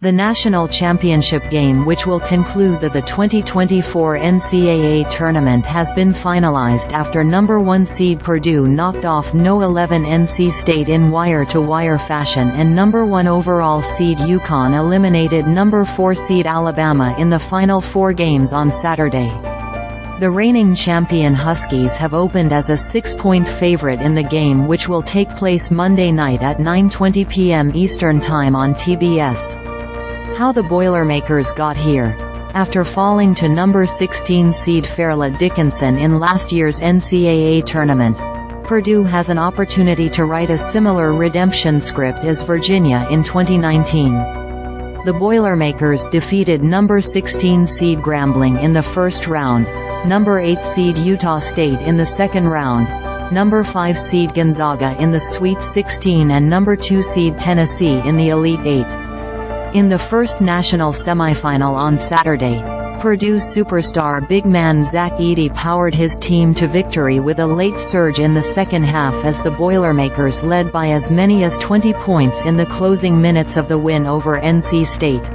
The national championship game, which will conclude the 2024 NCAA Tournament, has been finalized after number 1 seed Purdue knocked off No. 11 NC State in wire-to-wire fashion, and number 1 overall seed UConn eliminated number 4 seed Alabama in the final 4 games on Saturday. The reigning champion Huskies have opened as a 6-point favorite in the game, which will take place Monday night at 9:20 p.m. Eastern Time on TBS. How the Boilermakers got here. After falling to number 16 seed Fairleigh Dickinson in last year's NCAA Tournament, Purdue has an opportunity to write a similar redemption script as Virginia in 2019. The Boilermakers defeated number 16 seed Grambling in the first round, number 8 seed Utah State in the second round, number 5 seed Gonzaga in the Sweet 16 and number 2 seed Tennessee in the Elite 8. In the first national semifinal on Saturday, Purdue superstar big man Zach Edey powered his team to victory with a late surge in the second half as the Boilermakers led by as many as 20 points in the closing minutes of the win over NC State.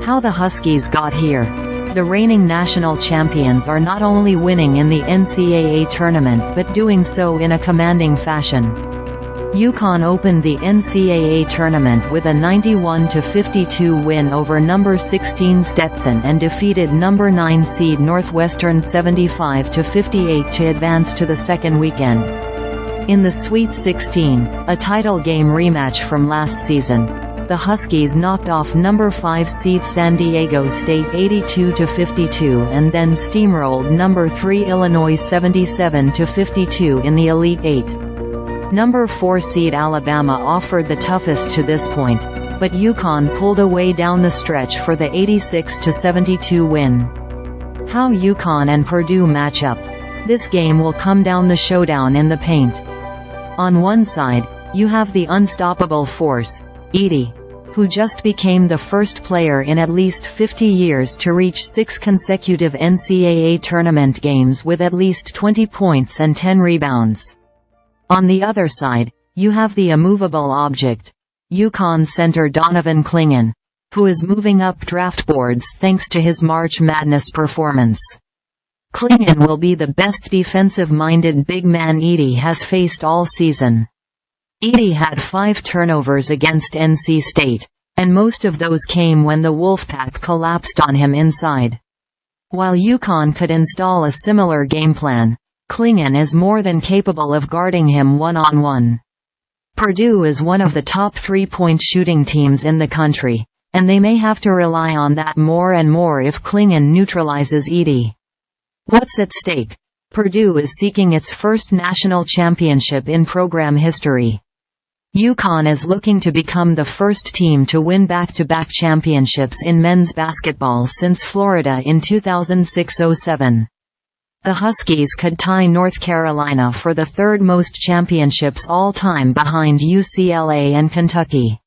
How the Huskies got here. The reigning national champions are not only winning in the NCAA Tournament but doing so in a commanding fashion. UConn opened the NCAA Tournament with a 91-52 win over number 16 Stetson and defeated number 9 seed Northwestern 75-58 to advance to the second weekend. In the Sweet 16, a title game rematch from last season, the Huskies knocked off number 5 seed San Diego State 82-52 and then steamrolled number 3 Illinois 77-52 in the Elite 8. Number 4 seed Alabama offered the toughest to this point, but UConn pulled away down the stretch for the 86-72 win. How UConn and Purdue match up. This game will come down the showdown in the paint. On one side, you have the unstoppable force, Edey, who just became the first player in at least 50 years to reach 6 consecutive NCAA tournament games with at least 20 points and 10 rebounds. On the other side, you have the immovable object, UConn center Donovan Clingan, who is moving up draft boards thanks to his March Madness performance. Clingan will be the best defensive-minded big man Edey has faced all season. Edey had 5 turnovers against NC State, and most of those came when the Wolfpack collapsed on him inside. While UConn could install a similar game plan, Clingan is more than capable of guarding him one-on-one. Purdue is one of the top 3-point shooting teams in the country, and they may have to rely on that more and more if Clingan neutralizes Edey. What's at stake? Purdue is seeking its first national championship in program history. UConn is looking to become the first team to win back-to-back championships in men's basketball since Florida in 2006-07. The Huskies could tie North Carolina for the third most championships all-time behind UCLA and Kentucky.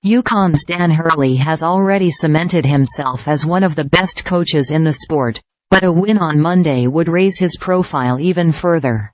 UConn's Dan Hurley has already cemented himself as one of the best coaches in the sport, but a win on Monday would raise his profile even further.